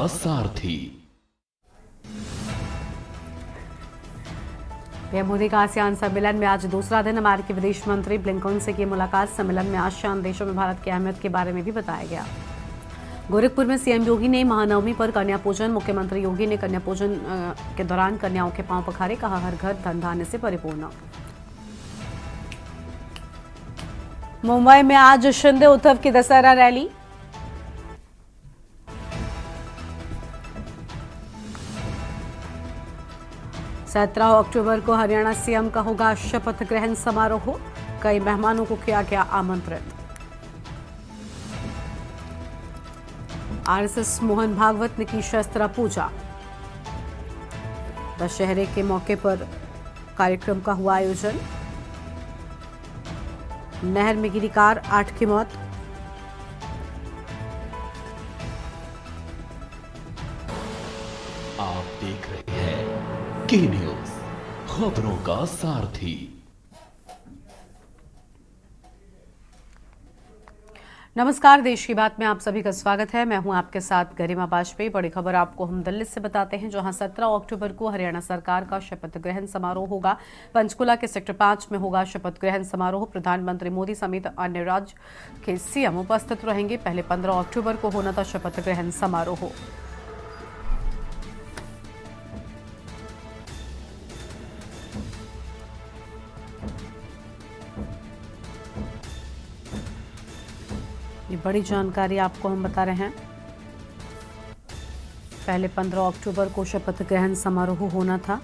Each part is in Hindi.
सारथी। पीएम मोदी का आसियान सम्मेलन में आज दूसरा दिन अमेरिकी विदेश मंत्री ब्लिंकन से की मुलाकात। सम्मेलन में आसियान देशों में भारत की अहमियत के बारे में भी बताया गया। गोरखपुर में सीएम योगी ने महानवमी पर कन्या पूजन। मुख्यमंत्री योगी ने कन्या पूजन के दौरान कन्याओं के पांव पखारे, कहा हर घर धन धान्य से परिपूर्ण। मुंबई में आज शिंदे उद्धव की दशहरा रैली। सत्रह अक्टूबर को हरियाणा सीएम का होगा शपथ ग्रहण समारोह। कई मेहमानों को किया गया आमंत्रित। आरएसएस मोहन भागवत ने की शस्त्र पूजा। दशहरे के मौके पर कार्यक्रम का हुआ आयोजन। नहर में गिरी कार, 8 की मौत। आप देख रहे हैं के न्यूज, खबरों का सारथी। नमस्कार, देश की बात में आप सभी का स्वागत है। मैं हूं आपके साथ गरिमा वाजपेयी। बड़ी खबर आपको हम दिल्ली से बताते हैं, जहां 17 अक्टूबर को हरियाणा सरकार का शपथ ग्रहण समारोह होगा। पंचकुला के सेक्टर 5 में होगा शपथ ग्रहण समारोह। प्रधानमंत्री मोदी समेत अन्य राज्य के सीएम उपस्थित रहेंगे। पहले 15 अक्टूबर को होना था शपथ ग्रहण समारोह। ये बड़ी जानकारी आपको हम बता रहे हैं। पहले 15 अक्टूबर को शपथ ग्रहण समारोह होना था।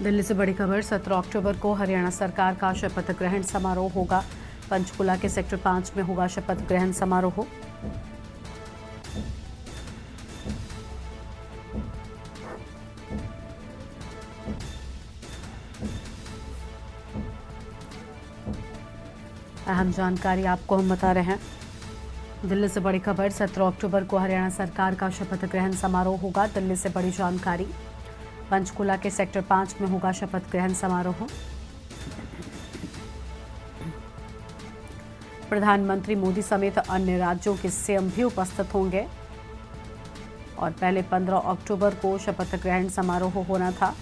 दिल्ली से बड़ी खबर, 17 अक्टूबर को हरियाणा सरकार का शपथ ग्रहण समारोह होगा। पंचकुला के सेक्टर 5 में होगा शपथ ग्रहण समारोह। अहम जानकारी आपको हम बता रहे हैं। दिल्ली से बड़ी खबर, 17 अक्टूबर को हरियाणा सरकार का शपथ ग्रहण समारोह होगा। दिल्ली से बड़ी जानकारी, पंचकुला के सेक्टर 5 में होगा शपथ ग्रहण समारोह। प्रधानमंत्री मोदी समेत अन्य राज्यों के सीएम भी उपस्थित होंगे और पहले 15 अक्टूबर को शपथ ग्रहण समारोह होना था।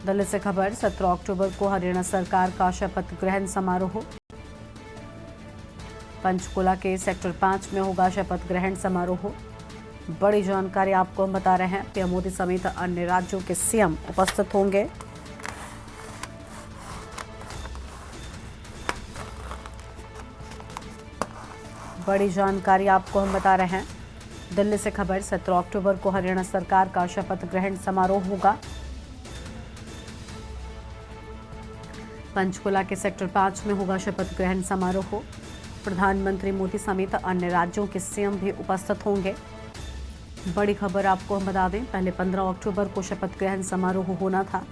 दिल्ली से खबर, 17 अक्टूबर को हरियाणा सरकार का शपथ ग्रहण समारोह। पंचकुला के सेक्टर 5 में होगा शपथ ग्रहण समारोह। बड़ी जानकारी आपको हम बता रहे हैं। पीएम मोदी समेत अन्य राज्यों के सीएम उपस्थित होंगे। बड़ी जानकारी आपको हम बता रहे हैं। दिल्ली से खबर, 17 अक्टूबर को हरियाणा सरकार का शपथ ग्रहण समारोह होगा। पंचकुला के सेक्टर 5 में होगा शपथ ग्रहण समारोह। प्रधानमंत्री मोदी समेत अन्य राज्यों के सीएम भी उपस्थित होंगे। बड़ी खबर आपको हम बता दें, पहले 15 अक्टूबर को शपथ ग्रहण समारोह होना था।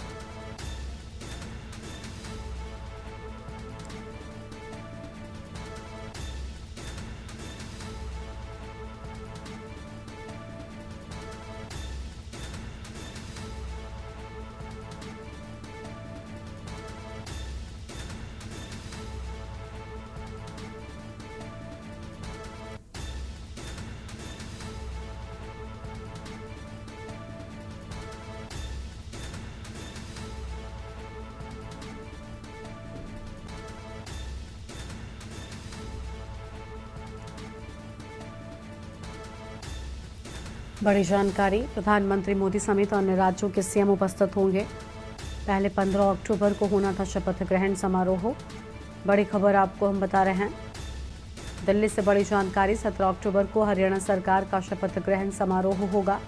बड़ी जानकारी, प्रधानमंत्री मोदी समेत अन्य राज्यों के सीएम उपस्थित होंगे। पहले 15 अक्टूबर को होना था शपथ ग्रहण समारोह। बड़ी खबर आपको हम बता रहे हैं। दिल्ली से बड़ी जानकारी, 17 अक्टूबर को हरियाणा सरकार का शपथ ग्रहण समारोह होगा।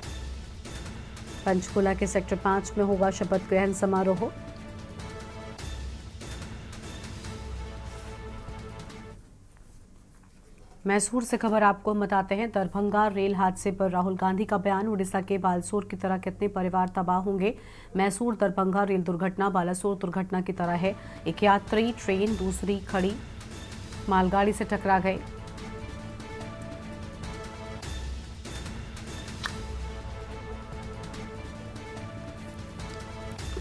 पंचकुला के सेक्टर 5 में होगा शपथ ग्रहण समारोह। मैसूर से खबर आपको हम बताते हैं। दरभंगा रेल हादसे पर राहुल गांधी का बयान। उड़ीसा के बालासोर की तरह कितने परिवार तबाह होंगे। मैसूर दरभंगा रेल दुर्घटना बालासोर दुर्घटना की तरह है। एक यात्री ट्रेन दूसरी खड़ी मालगाड़ी से टकरा गई।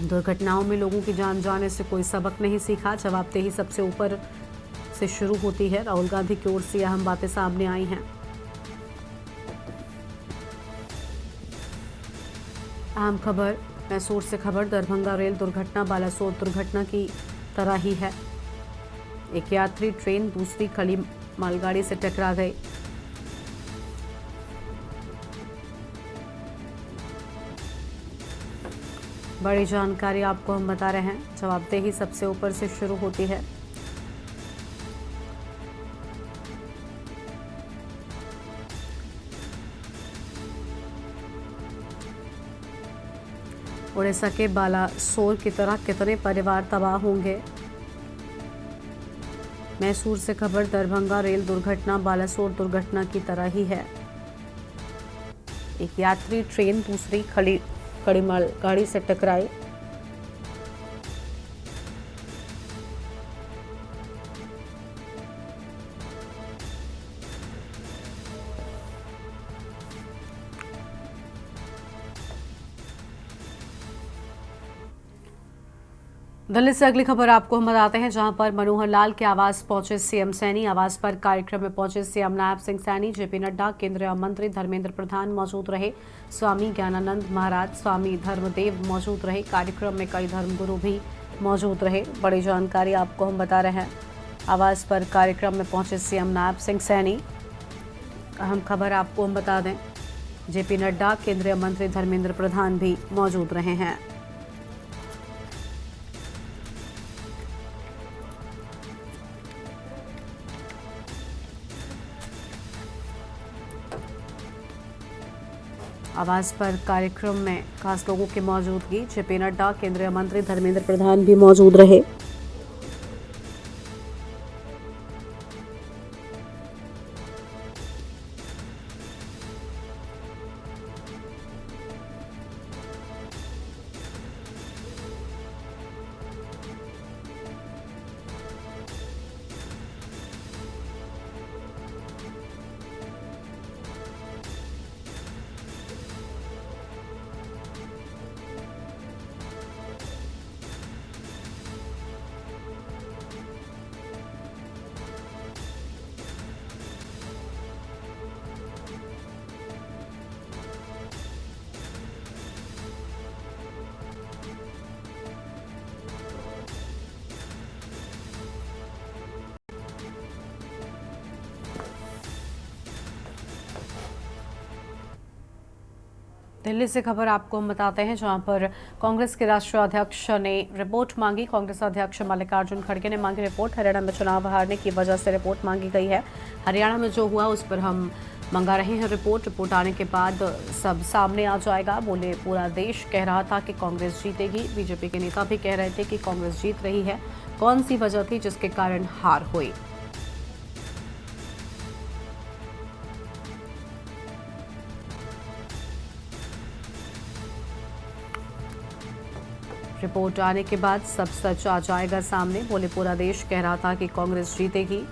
दुर्घटनाओं में लोगों की जान जाने से कोई सबक नहीं सीखा। जवाबदेही सबसे ऊपर से शुरू होती है। राहुल गांधी की ओर से अहम बातें सामने आई हैं। अहम खबर, मैसूर से खबर, दरभंगा रेल दुर्घटना बालासोर दुर्घटना की तरह ही है। एक यात्री ट्रेन दूसरी खड़ी मालगाड़ी से टकरा गई। बड़ी जानकारी आपको हम बता रहे हैं। जवाबदेही सबसे ऊपर से शुरू होती है। उड़ीसा के बालासोर की तरह कितने परिवार तबाह होंगे। मैसूर से खबर, दरभंगा रेल दुर्घटना बालासोर दुर्घटना की तरह ही है। एक यात्री ट्रेन दूसरी खड़ी मालगाड़ी से टकराई। दिल्ली से अगली खबर आपको हम बताते हैं, जहां पर मनोहर लाल के आवास पहुंचे सीएम सैनी। आवास पर कार्यक्रम में पहुंचे सीएम नायब सिंह सैनी, जेपी नड्डा, केंद्रीय मंत्री धर्मेंद्र प्रधान मौजूद रहे। स्वामी ज्ञानानंद महाराज, स्वामी धर्मदेव मौजूद रहे। कार्यक्रम में कई धर्मगुरु भी मौजूद रहे। बड़ी जानकारी आपको हम बता रहे हैं। आवास पर कार्यक्रम में पहुंचे सीएम नायब सिंह सैनी। अहम खबर आपको हम बता दें, जेपी नड्डा, केंद्रीय मंत्री धर्मेंद्र प्रधान भी मौजूद रहे हैं। आवास पर कार्यक्रम में खास लोगों की मौजूदगी, जेपी नड्डा, केंद्रीय मंत्री धर्मेंद्र प्रधान भी मौजूद रहे। दिल्ली से खबर आपको हम बताते हैं, जहां पर कांग्रेस के राष्ट्रीय अध्यक्ष ने रिपोर्ट मांगी। कांग्रेस अध्यक्ष मल्लिकार्जुन खड़गे ने मांगी रिपोर्ट। हरियाणा में चुनाव हारने की वजह से रिपोर्ट मांगी गई है। हरियाणा में जो हुआ उस पर हम मंगा रहे हैं रिपोर्ट। रिपोर्ट आने के बाद सब सामने आ जाएगा। बोले, पूरा देश कह रहा था कि कांग्रेस जीतेगी। बीजेपी के नेता भी कह रहे थे कि कांग्रेस जीत रही है। कौन सी वजह थी जिसके कारण हार हुई। रिपोर्ट आने के बाद सब सच आ जाएगा सामने। बोले, पूरा देश कह रहा था कि कांग्रेस जीतेगी।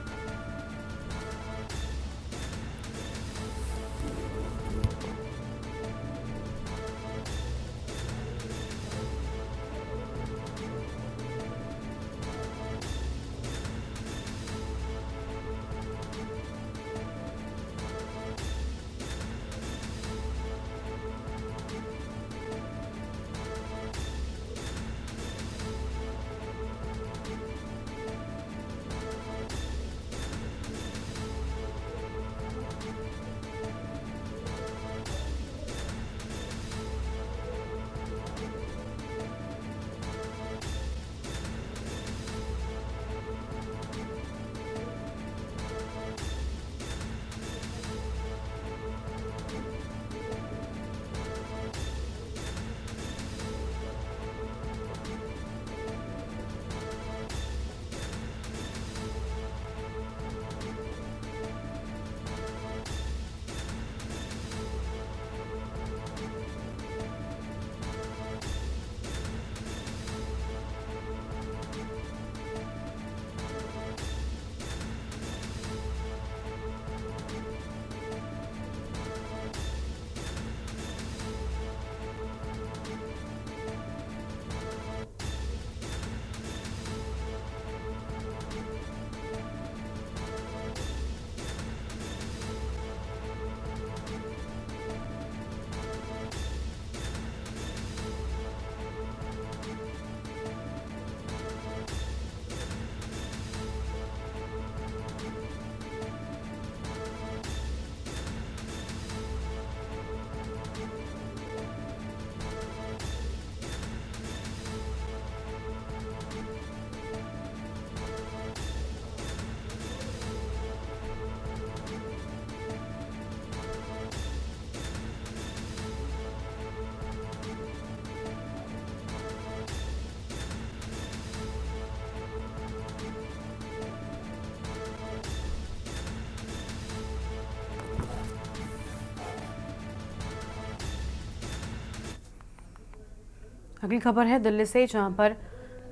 अगली खबर है दिल्ली से, जहां पर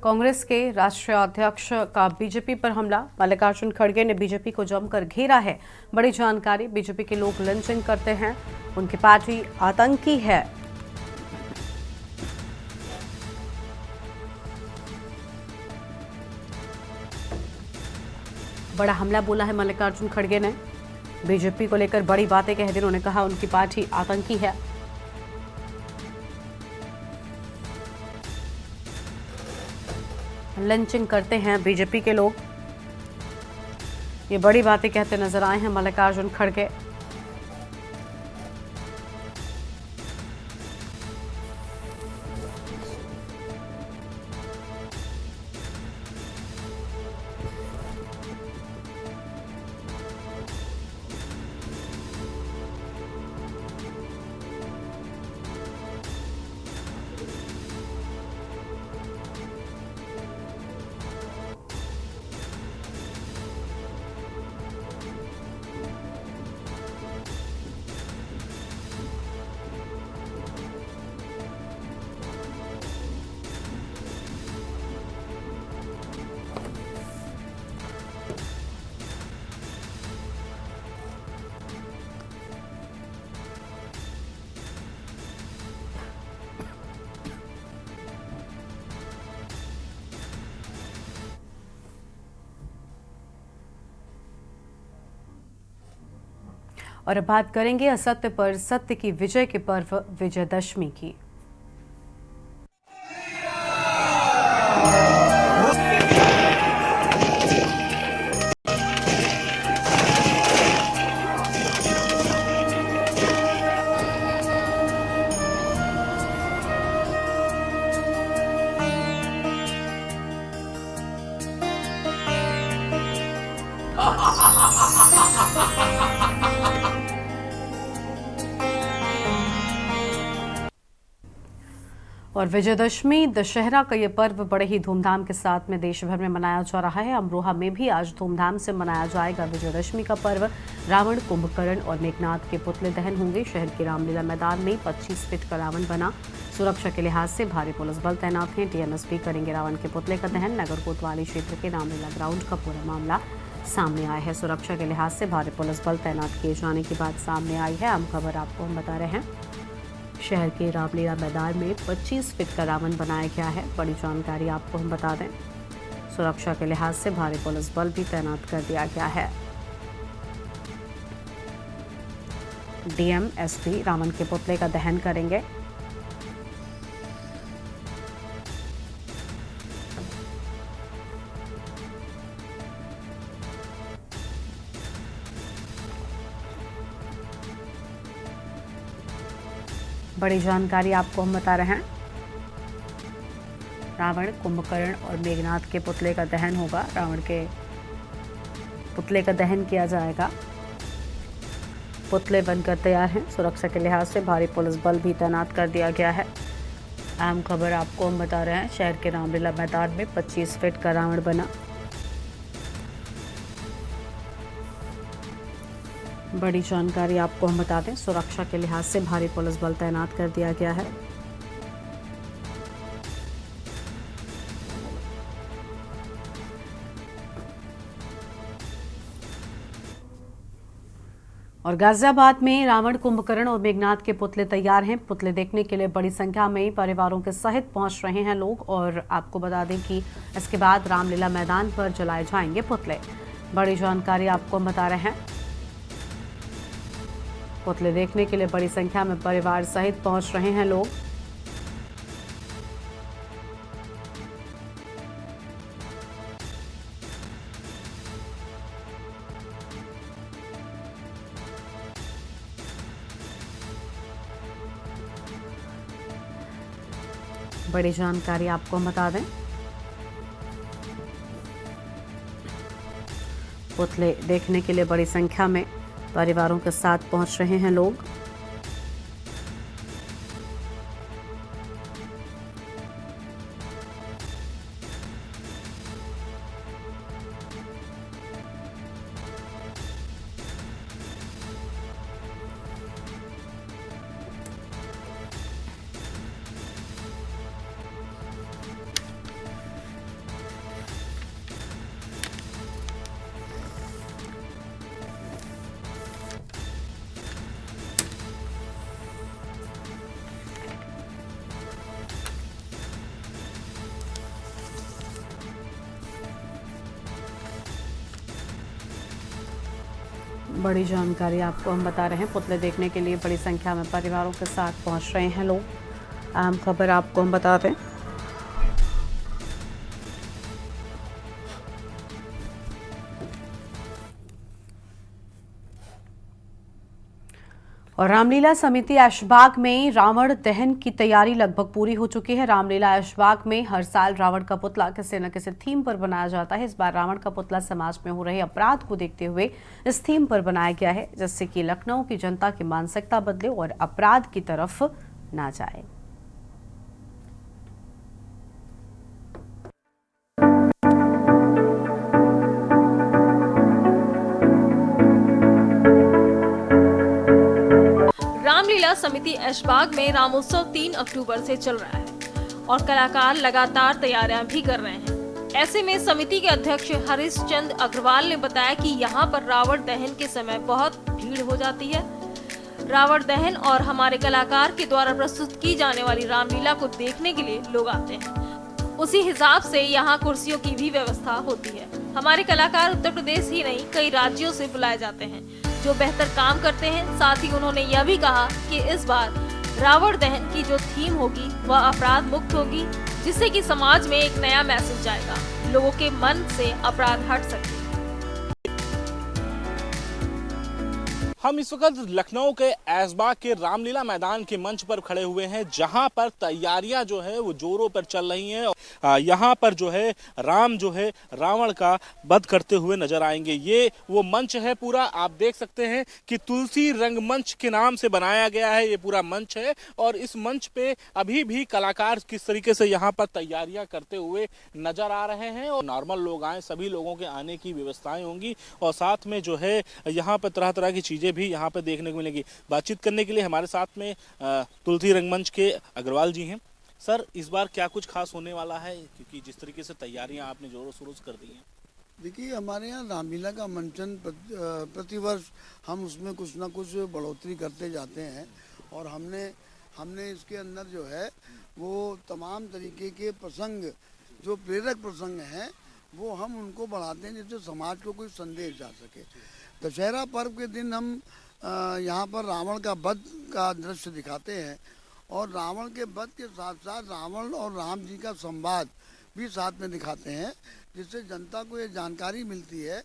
कांग्रेस के राष्ट्रीय अध्यक्ष का बीजेपी पर हमला। मल्लिकार्जुन खड़गे ने बीजेपी को जमकर घेरा है। बड़ी जानकारी, बीजेपी के लोग लिंचिंग करते हैं, उनकी पार्टी आतंकी है। बड़ा हमला बोला है मल्लिकार्जुन खड़गे ने। बीजेपी को लेकर बड़ी बातें कह दी। उन्होंने कहा उनकी पार्टी आतंकी है। लिंचिंग करते हैं बीजेपी के लोग, ये बड़ी बातें कहते नजर आए हैं मल्लिकार्जुन खड़गे। और अब बात करेंगे असत्य पर सत्य की विजय के पर्व विजयदशमी की। और विजयदशमी दशहरा का ये पर्व बड़े ही धूमधाम के साथ में देश भर में मनाया जा रहा है। अमरोहा में भी आज धूमधाम से मनाया जाएगा विजयदशमी का पर्व। रावण, कुंभकर्ण और मेघनाथ के पुतले दहन होंगे। शहर के रामलीला मैदान में 25 फीट का रावण बना। सुरक्षा के लिहाज से भारी पुलिस बल तैनात हैं। डीएमएसपी करेंगे रावण के पुतले का दहन। नगर कोतवाली क्षेत्र के रामलीला ग्राउंड का पूरा मामला सामने आया है। सुरक्षा के लिहाज से भारी पुलिस बल तैनात किए जाने की बात सामने आई है। अहम खबर आपको हम बता रहे हैं, शहर के रामलीला मैदान में 25 फीट का रावण बनाया गया है। बड़ी जानकारी आपको हम बता दें, सुरक्षा के लिहाज से भारी पुलिस बल भी तैनात कर दिया गया है। डीएम, एसपी रावण के पुतले का दहन करेंगे। बड़ी जानकारी आपको हम बता रहे हैं, रावण, कुंभकर्ण और मेघनाथ के पुतले का दहन होगा। रावण के पुतले का दहन किया जाएगा। पुतले बनकर तैयार हैं। सुरक्षा के लिहाज से भारी पुलिस बल भी तैनात कर दिया गया है। अहम खबर आपको हम बता रहे हैं, शहर के रामलीला मैदान में 25 फीट का रावण बना। बड़ी जानकारी आपको हम बता दें, सुरक्षा के लिहाज से भारी पुलिस बल तैनात कर दिया गया है। और गाजियाबाद में रावण, कुंभकर्ण और मेघनाथ के पुतले तैयार हैं। पुतले देखने के लिए बड़ी संख्या में परिवारों के सहित पहुंच रहे हैं लोग। और आपको बता दें कि इसके बाद रामलीला मैदान पर जलाए जाएंगे पुतले। बड़ी जानकारी आपको हम बता रहे हैं, पुतले देखने के लिए बड़ी संख्या में परिवार सहित पहुंच रहे हैं लोग। बड़ी जानकारी आपको हम बता दें, पुतले देखने के लिए बड़ी संख्या में परिवारों के साथ पहुंच रहे हैं लोग। बड़ी जानकारी आपको हम बता रहे हैं। पुतले देखने के लिए बड़ी संख्या में परिवारों के साथ पहुंच रहे हैं लोग। अहम खबर आपको हम बता दें। और रामलीला समिति ऐशबाग में रावण दहन की तैयारी लगभग पूरी हो चुकी है। रामलीला ऐशबाग में हर साल रावण का पुतला किसी न किसी थीम पर बनाया जाता है। इस बार रावण का पुतला समाज में हो रहे अपराध को देखते हुए इस थीम पर बनाया गया है, जिससे कि लखनऊ की जनता की मानसिकता बदले और अपराध की तरफ ना जाए। रामलीला समिति ऐशबाग में रामोत्सव 3 अक्टूबर से चल रहा है और कलाकार लगातार तैयारियां भी कर रहे हैं। ऐसे में समिति के अध्यक्ष हरीश चंद अग्रवाल ने बताया कि यहां पर रावण दहन के समय बहुत भीड़ हो जाती है। रावण दहन और हमारे कलाकार के द्वारा प्रस्तुत की जाने वाली रामलीला को देखने के लिए लोग आते हैं। उसी हिसाब से यहाँ कुर्सियों की भी व्यवस्था होती है। हमारे कलाकार उत्तर प्रदेश ही नहीं कई राज्यों से बुलाए जाते हैं जो बेहतर काम करते हैं। साथ ही उन्होंने यह भी कहा कि इस बार रावण दहन की जो थीम होगी वह अपराध मुक्त होगी, जिससे कि समाज में एक नया मैसेज जाएगा, लोगों के मन से अपराध हट सके। हम इस वक्त लखनऊ के ऐशबाग के रामलीला मैदान के मंच पर खड़े हुए हैं, जहां पर तैयारियां जो है वो जोरों पर चल रही हैं। यहां पर जो है राम जो है रावण का वध करते हुए नजर आएंगे। ये वो मंच है पूरा, आप देख सकते हैं कि तुलसी रंगमंच के नाम से बनाया गया है ये पूरा मंच है। और इस मंच पे अभी भी कलाकार किस तरीके से यहाँ पर तैयारियां करते हुए नजर आ रहे हैं। और नॉर्मल लोग आए, सभी लोगों के आने की व्यवस्थाएं होंगी और साथ में जो है यहाँ पर तरह तरह की चीजें भी यहाँ पे देखने को मिलेगी। बातचीत करने के लिए हमारे साथ में तुलसी रंगमंच के अग्रवाल जी हैं। सर, इस बार क्या कुछ खास होने वाला है, क्योंकि जिस तरीके से तैयारियां आपने जोरों शोरों से कर दी हैं? देखिए, हमारे यहाँ रामलीला का मंचन प्रतिवर्ष हम उसमें कुछ ना कुछ बढ़ोतरी करते जाते हैं और हमने इसके अंदर जो है वो तमाम तरीके के प्रसंग जो प्रेरक प्रसंग हैं वो हम उनको बढ़ाते हैं, जिससे समाज को कोई संदेश जा सके। दशहरा पर्व के दिन हम यहाँ पर रावण का वध का दृश्य दिखाते हैं और रावण के वध के साथ साथ रावण और राम जी का संवाद भी साथ में दिखाते हैं, जिससे जनता को ये जानकारी मिलती है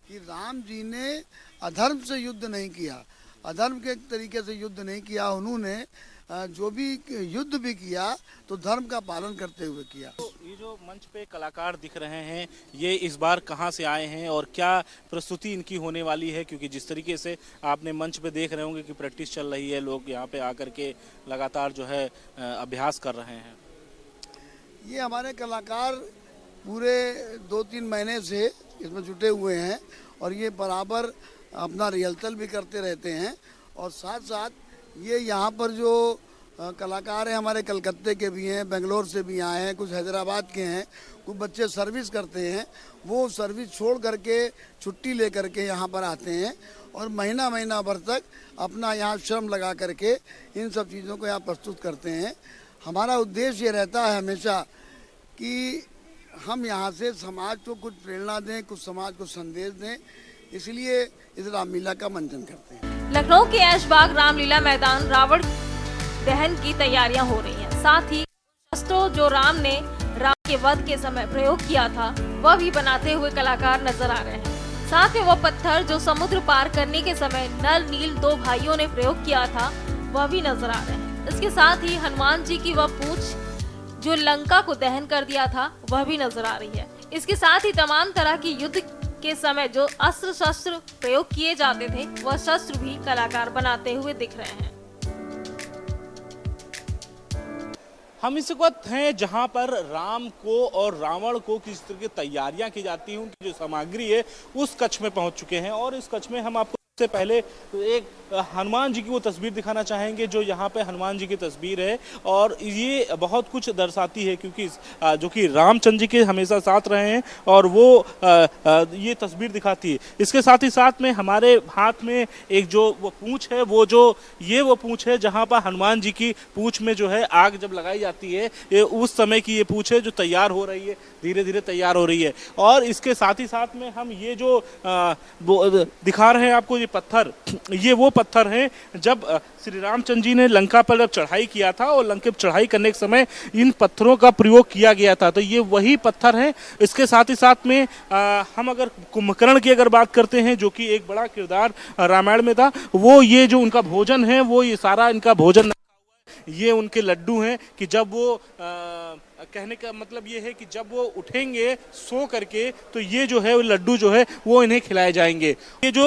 कि राम जी ने अधर्म से युद्ध नहीं किया, अधर्म के तरीके से युद्ध नहीं किया। उन्होंने जो भी युद्ध भी किया तो धर्म का पालन करते हुए किया। तो ये जो मंच पे कलाकार दिख रहे हैं, ये इस बार कहाँ से आए हैं और क्या प्रस्तुति इनकी होने वाली है? क्योंकि जिस तरीके से आपने मंच पे देख रहे होंगे कि प्रैक्टिस चल रही है, लोग यहाँ पे आकर के लगातार जो है अभ्यास कर रहे हैं। ये हमारे कलाकार पूरे 2-3 महीने से इसमें जुटे हुए हैं और ये बराबर अपना रिहर्सल भी करते रहते हैं। और साथ साथ ये यहाँ पर जो कलाकार हैं हमारे कलकत्ते के भी हैं, बेंगलोर से भी आए हैं, कुछ हैदराबाद के हैं, कुछ बच्चे सर्विस करते हैं, वो सर्विस छोड़ करके छुट्टी ले करके यहाँ पर आते हैं और महीना भर तक अपना यहाँ श्रम लगा करके इन सब चीज़ों को यहाँ प्रस्तुत करते हैं। हमारा उद्देश्य ये रहता है हमेशा कि हम यहाँ से समाज को कुछ प्रेरणा दें, कुछ समाज को संदेश दें, इसलिए इस रामलीला का मंचन करते हैं। लखनऊ के ऐशबाग रामलीला मैदान रावण दहन की तैयारियां हो रही हैं। साथ ही शस्त्रों जो राम ने राम के वध के समय प्रयोग किया था वह भी बनाते हुए कलाकार नजर आ रहे हैं। साथ में वो पत्थर जो समुद्र पार करने के समय नल नील 2 भाइयों ने प्रयोग किया था वह भी नजर आ रहे हैं। इसके साथ ही हनुमान जी की वह पूंछ जो लंका को दहन कर दिया था वह भी नजर आ रही है। इसके साथ ही तमाम तरह की युद्ध के समय जो अस्त्र शस्त्र प्रयोग किए जाते थे वह शस्त्र भी कलाकार बनाते हुए दिख रहे हैं। हम इस वक्त हैं जहां पर राम को और रावण को किस तरह की तैयारियां की जाती हैं, उनकी जो सामग्री है उस कक्ष में पहुंच चुके हैं। और इस कक्ष में हम आपको सबसे पहले एक हनुमान जी की वो तस्वीर दिखाना चाहेंगे जो यहाँ पे हनुमान जी की तस्वीर है और ये बहुत कुछ दर्शाती है, क्योंकि जो कि रामचंद्र जी के हमेशा साथ रहे हैं और वो ये तस्वीर दिखाती है। इसके साथ ही साथ में हमारे हाथ में एक जो वो पूंछ है, वो पूंछ है जहाँ पर हनुमान जी की पूंछ में जो है आग जब लगाई जाती है, ये उस समय की ये पूंछ है जो तैयार हो रही है, धीरे धीरे तैयार हो रही है। और इसके साथ ही साथ में हम ये जो दिखा रहे हैं आपको ये पत्थर, ये वो पत्थर हैं जब श्री रामचंद्र जी ने लंका पर जब चढ़ाई किया था और लंका पर चढ़ाई करने के समय इन पत्थरों का प्रयोग किया गया था। तो ये वही पत्थर हैं। इसके साथ ही साथ में हम अगर कुंभकर्ण की अगर बात करते हैं, जो कि एक बड़ा किरदार रामायण में था, वो ये जो उनका भोजन है, वो ये सारा इनका भोजन, ये उनके लड्डू हैं कि जब वो कहने का मतलब ये है कि जब वो उठेंगे सो करके तो ये जो है वो लड्डू जो है वो इन्हें खिलाए जाएंगे। ये जो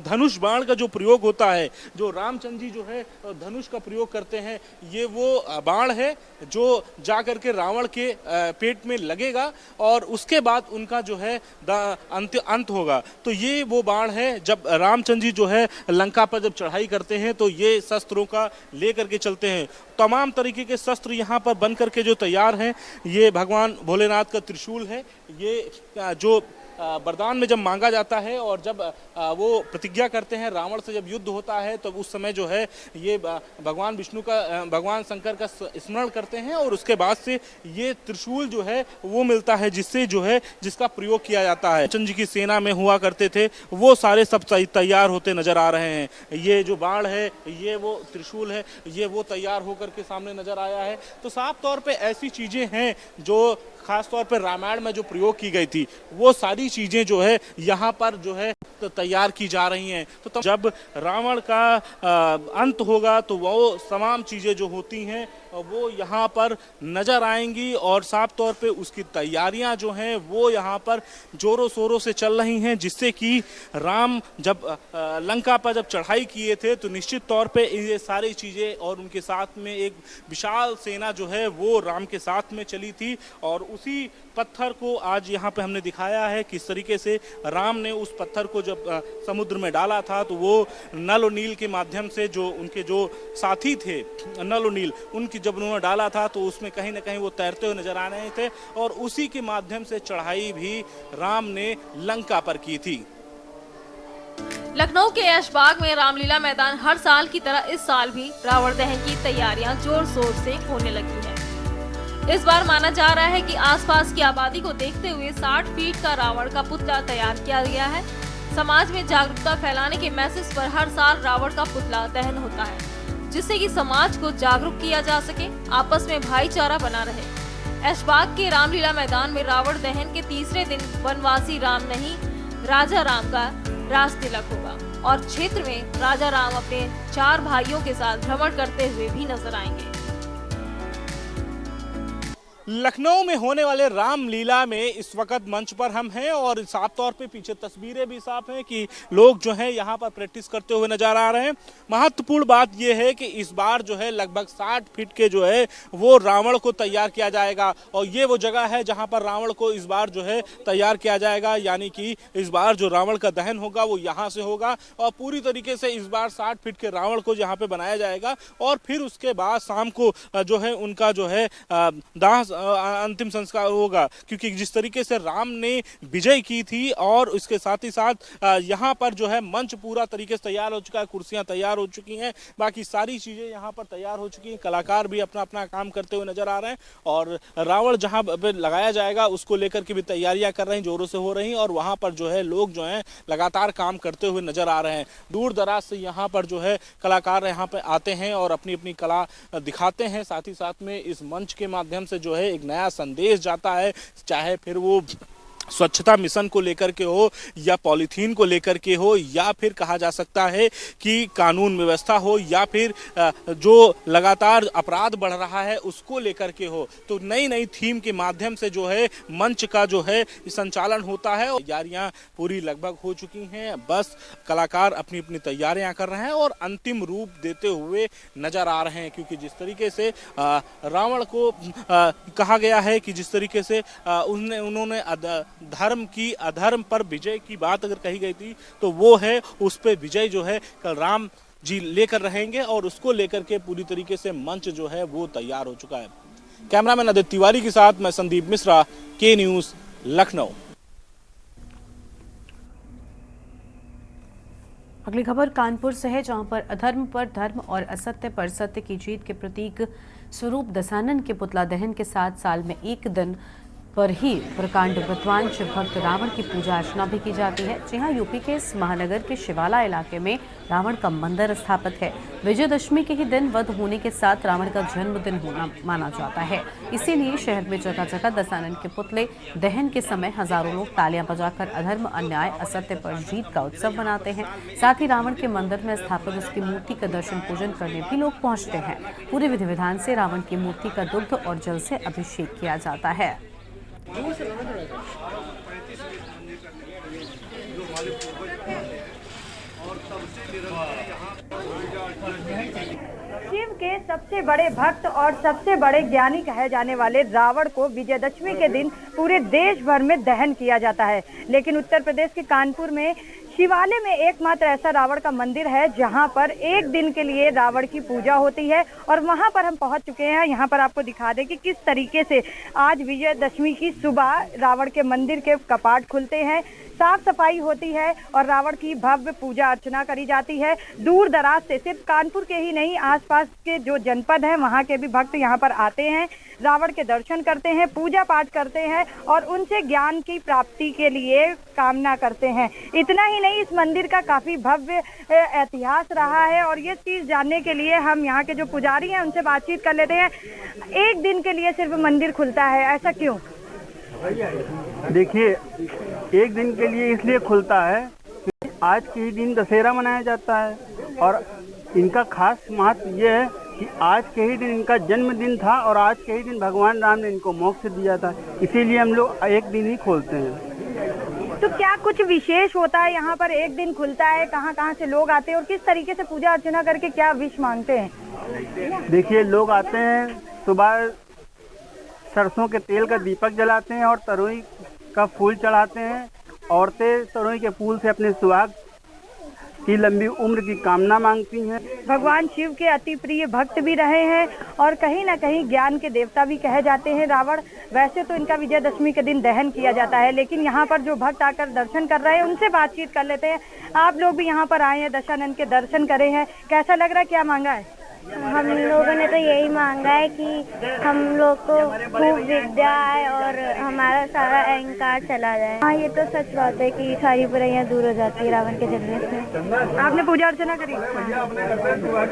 धनुष बाण का जो प्रयोग होता है, जो रामचंद्र जी जो है धनुष का प्रयोग करते हैं, ये वो बाण है जो जा करके रावण के पेट में लगेगा और उसके बाद उनका जो है अंत होगा। तो ये वो बाण है जब रामचंद्र जी जो है लंका पर जब चढ़ाई करते हैं तो ये शस्त्रों का ले करके चलते हैं। तमाम तरीके के शस्त्र यहाँ पर बन करके जो तैयार हैं, ये भगवान भोलेनाथ का त्रिशूल है। ये जो वरदान में जब मांगा जाता है और जब वो प्रतिज्ञा करते हैं, रावण से जब युद्ध होता है तो उस समय जो है ये भगवान विष्णु का, भगवान शंकर का स्मरण करते हैं और उसके बाद से ये त्रिशूल जो है वो मिलता है जिससे जो है जिसका प्रयोग किया जाता है। चंद्र जी की सेना में हुआ करते थे, वो सारे सब तैयार होते नजर आ रहे हैं। ये जो बाण है, ये वो त्रिशूल है, ये वो तैयार होकर के सामने नजर आया है। तो साफ तौर पे ऐसी चीजें हैं जो खास तौर पर रामायण में जो प्रयोग की गई थी, वो सारी चीजें जो है यहाँ पर जो है तैयार की जा रही हैं। तो जब रावण का अंत होगा तो वो तमाम चीजें जो होती हैं वो यहाँ पर नजर आएंगी और साफ तौर पे उसकी तैयारियां जो हैं वो यहाँ पर जोरों शोरों से चल रही हैं, जिससे कि राम जब लंका पर जब चढ़ाई किए थे तो निश्चित तौर पे ये सारी चीजें और उनके साथ में एक विशाल सेना जो है वो राम के साथ में चली थी। और उसी पत्थर को आज यहाँ पे हमने दिखाया है किस तरीके से राम ने उस पत्थर को जब समुद्र में डाला था तो वो नल और नील के माध्यम से जो उनके जो साथी थे नल और नील, उनकी जब उन्होंने डाला था तो उसमें कहीं ना कहीं वो तैरते हुए नजर आ रहे थे और उसी के माध्यम से चढ़ाई भी राम ने लंका पर की थी। लखनऊ के ऐशबाग में रामलीला मैदान हर साल की तरह इस साल भी रावण दहन की तैयारियां जोर शोर से होने लगी हैं। इस बार माना जा रहा है कि आसपास की आबादी को देखते हुए 60 फीट का रावण का पुतला तैयार किया गया है। समाज में जागरूकता फैलाने के मैसेज पर हर साल रावण का पुतला दहन होता है, जिससे कि समाज को जागरूक किया जा सके, आपस में भाईचारा बना रहे। ऐशबाग के रामलीला मैदान में रावण दहन के तीसरे दिन वनवासी राम नहीं, राजा राम का राज तिलक होगा और क्षेत्र में राजा राम अपने 4 भाइयों के साथ भ्रमण करते हुए भी नजर आएंगे। लखनऊ में होने वाले रामलीला में इस वक्त मंच पर हम हैं और साफ तौर पे पीछे तस्वीरें भी साफ हैं कि लोग जो हैं यहाँ पर प्रैक्टिस करते हुए नजर आ रहे हैं। महत्वपूर्ण बात यह है कि इस बार जो है लगभग 60 फीट के जो है वो रावण को तैयार किया जाएगा और ये वो जगह है जहाँ पर रावण को इस बार जो है तैयार किया जाएगा, यानी कि इस बार जो रावण का दहन होगा वो यहाँ से होगा और पूरी तरीके से इस बार 60 फीट के रावण को यहाँ पे बनाया जाएगा और फिर उसके बाद शाम को जो है उनका जो है दाह अंतिम संस्कार होगा। क्योंकि जिस तरीके से राम ने विजय की थी और उसके साथ ही साथ यहाँ पर जो है मंच पूरा तरीके से तैयार हो चुका है, कुर्सियां तैयार हो चुकी हैं, बाकी सारी चीजें यहाँ पर तैयार हो चुकी हैं, कलाकार भी अपना अपना काम करते हुए नजर आ रहे हैं और रावण जहाँ पे लगाया जाएगा उसको लेकर के भी तैयारियां कर रहे हैं, जोरों से हो रही हैं और वहाँ पर जो है लोग जो है लगातार काम करते हुए नजर आ रहे हैं। दूर दराज से यहाँ पर जो है कलाकार यहाँ पे आते हैं और अपनी अपनी कला दिखाते हैं, साथ ही साथ में इस मंच के माध्यम से जो है एक नया संदेश जाता है, चाहे फिर वो स्वच्छता मिशन को लेकर के हो या पॉलीथीन को लेकर के हो या फिर कहा जा सकता है कि कानून व्यवस्था हो या फिर जो लगातार अपराध बढ़ रहा है उसको लेकर के हो। तो नई नई थीम के माध्यम से जो है मंच का जो है संचालन होता है। तैयारियां पूरी लगभग हो चुकी हैं, बस कलाकार अपनी अपनी तैयारियां कर रहे हैं और अंतिम रूप देते हुए नजर आ रहे हैं। क्योंकि जिस तरीके से रावण को कहा गया है कि जिस तरीके से उन्होंने धर्म की अधर्म पर विजय की बात अगर कही गई थी तो वो है उस पे विजय जो है कल राम जी लेकर रहेंगे और उसको लेकर के पूरी तरीके से मंच जो है वो तैयार हो चुका है। कैमरामैन आदित्य तिवारी के साथ मैं संदीप मिश्रा, के न्यूज, लखनऊ। अगली खबर कानपुर से है, जहां पर अधर्म पर धर्म और असत्य पर सत्य की जीत के प्रतीक स्वरूप दशानन के पुतला दहन के साथ साल में एक दिन पर ही प्रकांड विद्वांस भक्त रावण की पूजा अर्चना भी की जाती है। जी हाँ, यूपी के इस महानगर के शिवाला इलाके में रावण का मंदिर स्थापित है। विजयदशमी के ही दिन वध होने के साथ रावण का जन्मदिन होना माना जाता है। इसीलिए शहर में जगह जगह दशानन के पुतले दहन के समय हजारों लोग तालियां बजाकर अधर्म, अन्याय, असत्य पर जीत का उत्सव मनाते हैं। साथ ही रावण के मंदिर में स्थापित उसकी मूर्ति का दर्शन पूजन करने भी लोग पहुंचते हैं। पूरे विधि विधान से रावण की मूर्ति का दुग्ध और जल से अभिषेक किया जाता है। शिव के सबसे बड़े भक्त और सबसे बड़े ज्ञानी कहे जाने वाले रावण को विजयदशमी के दिन पूरे देश भर में दहन किया जाता है। लेकिन उत्तर प्रदेश के कानपुर में शिवालय में एकमात्र ऐसा रावण का मंदिर है जहां पर एक दिन के लिए रावण की पूजा होती है और वहां पर हम पहुंच चुके हैं। यहां पर आपको दिखा दें कि किस तरीके से आज विजयदशमी की सुबह रावण के मंदिर के कपाट खुलते हैं, साफ सफाई होती है और रावण की भव्य पूजा अर्चना करी जाती है। दूर दराज से, सिर्फ कानपुर के ही नहीं, आसपास के जो जनपद हैं वहां के भी भक्त यहां पर आते हैं, रावण के दर्शन करते हैं, पूजा पाठ करते हैं और उनसे ज्ञान की प्राप्ति के लिए कामना करते हैं। इतना ही नहीं, इस मंदिर का काफी भव्य इतिहास रहा है और ये चीज जानने के लिए हम यहाँ के जो पुजारी हैं उनसे बातचीत कर लेते हैं। एक दिन के लिए सिर्फ मंदिर खुलता है, ऐसा क्यों? देखिए, एक दिन के लिए इसलिए खुलता है कि आज के ही दिन दशहरा मनाया जाता है और इनका खास महत्व ये है कि आज के ही दिन इनका जन्मदिन था और आज के ही दिन भगवान राम ने इनको मोक्ष दिया था, इसीलिए हम लोग एक दिन ही खोलते हैं। तो क्या कुछ विशेष होता है यहाँ पर? एक दिन खुलता है, कहाँ से लोग आते हैं और किस तरीके से पूजा अर्चना करके क्या विश मांगते हैं? देखिए, लोग आते हैं, सुबह सरसों के तेल का दीपक जलाते हैं और तरोई का फूल चढ़ाते हैं। औरतें तरोई के फूल से अपने सुहाग की लंबी उम्र की कामना मांगती हैं। भगवान शिव के अति प्रिय भक्त भी रहे हैं और कहीं ना कहीं ज्ञान के देवता भी कहे जाते हैं रावण। वैसे तो इनका विजयदशमी के दिन दहन किया जाता है, लेकिन यहाँ पर जो भक्त आकर दर्शन कर रहे हैं उनसे बातचीत कर लेते हैं। आप लोग भी यहाँ पर आए हैं, दशानन के दर्शन करे हैं, कैसा लग रहा है? क्या मांगा है? हम लोगों ने तो यही मांगा है कि हम लोग को खूब विद्या आए और हमारा सारा अहंकार चला जाए। हाँ, ये तो सच बात है कि सारी बुराइयां दूर हो जाती है रावण के जलने से। आपने पूजा अर्चना करी?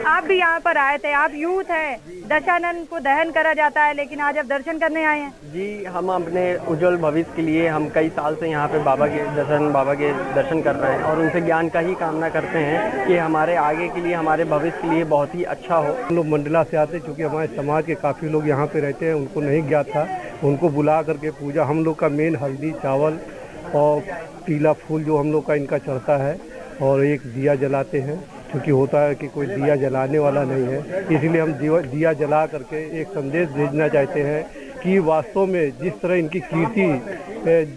आप भी यहाँ पर आए थे, आप यूथ है, दशानन को दहन करा जाता है लेकिन आज आप दर्शन करने आए हैं। जी, हम अपने उज्जवल भविष्य के लिए हम कई साल से यहाँ पे दशानन बाबा के दर्शन कर रहे हैं और उनसे ज्ञान का ही कामना करते हैं कि हमारे आगे के लिए, हमारे भविष्य के लिए बहुत ही अच्छा हो। हम लोग मंडला से आते, क्योंकि हमारे समाज के काफ़ी लोग यहाँ पे रहते हैं, उनको नहीं ज्ञात था, उनको बुला करके पूजा। हम लोग का मेन हल्दी, चावल और पीला फूल जो हम लोग का इनका चढ़ता है और एक दिया जलाते हैं, क्योंकि होता है कि कोई दिया जलाने वाला नहीं है, इसलिए हम दिया जला करके एक संदेश भेजना चाहते हैं कि वास्तव में जिस तरह इनकी कीर्ति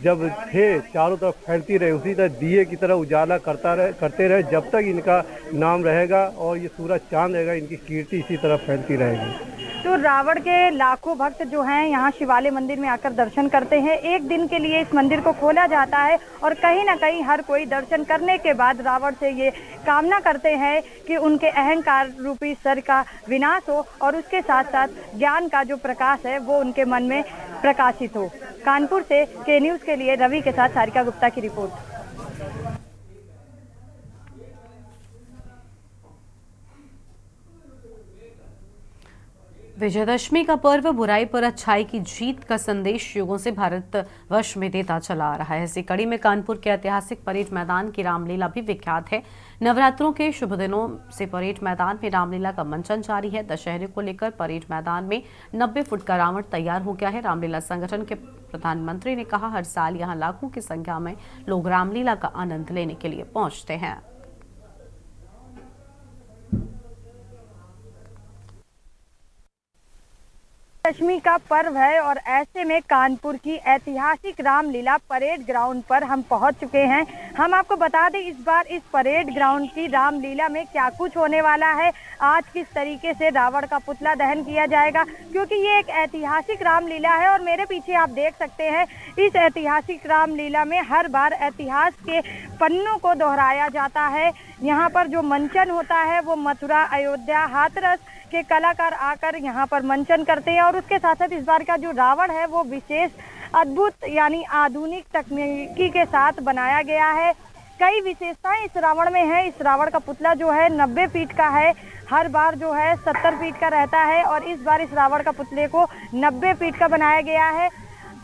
जब थे चारों तरफ फैलती रहे, उसी तरह दिए की तरह उजाला करते रहे। जब तक इनका नाम रहेगा और ये सूरज चांद रहेगा, इनकी कीर्ति इसी तरह फैलती रहेगी। तो रावण के लाखों भक्त जो हैं यहाँ शिवालय मंदिर में आकर दर्शन करते हैं। एक दिन के लिए इस मंदिर को खोला जाता है और कहीं ना कहीं हर कोई दर्शन करने के बाद रावण से ये कामना करते हैं कि उनके अहंकार रूपी सर का विनाश हो और उसके साथ साथ ज्ञान का जो प्रकाश है वो उनके मन में प्रकाशित हो। कानपुर से के न्यूज़ के लिए रवि के साथ सारिका गुप्ता की रिपोर्ट। विजयदशमी का पर्व बुराई पर अच्छाई की जीत का संदेश युगों से भारतवर्ष में देता चला आ रहा है। इसी कड़ी में कानपुर के ऐतिहासिक परेड मैदान की रामलीला भी विख्यात है। नवरात्रों के शुभ दिनों से परेड मैदान में रामलीला का मंचन जारी है। दशहरे को लेकर परेड मैदान में 90 फुट का रावण तैयार हो गया है। रामलीला संगठन के प्रधानमंत्री ने कहा, हर साल यहाँ लाखों की संख्या में लोग रामलीला का आनंद लेने के लिए पहुंचते हैं। दशमी का पर्व है और ऐसे में कानपुर की ऐतिहासिक रामलीला परेड ग्राउंड पर हम पहुंच चुके हैं। हम आपको बता दें, इस बार इस परेड ग्राउंड की रामलीला में क्या कुछ होने वाला है, आज किस तरीके से रावण का पुतला दहन किया जाएगा, क्योंकि ये एक ऐतिहासिक रामलीला है। और मेरे पीछे आप देख सकते हैं, इस ऐतिहासिक रामलीला में हर बार इतिहास के पन्नों को दोहराया जाता है। यहाँ पर जो मंचन होता है वो मथुरा, अयोध्या, हाथरस के कलाकार आकर यहाँ पर मंचन करते हैं और उसके साथ साथ इस बार का जो रावण है वो विशेष अद्भुत यानी आधुनिक तकनीकी के साथ बनाया गया है। कई विशेषताएं इस रावण में है। इस रावण का पुतला जो है 90 फीट का है, हर बार जो है 70 फीट का रहता है और इस बार इस रावण का पुतले को 90 फीट का बनाया गया है।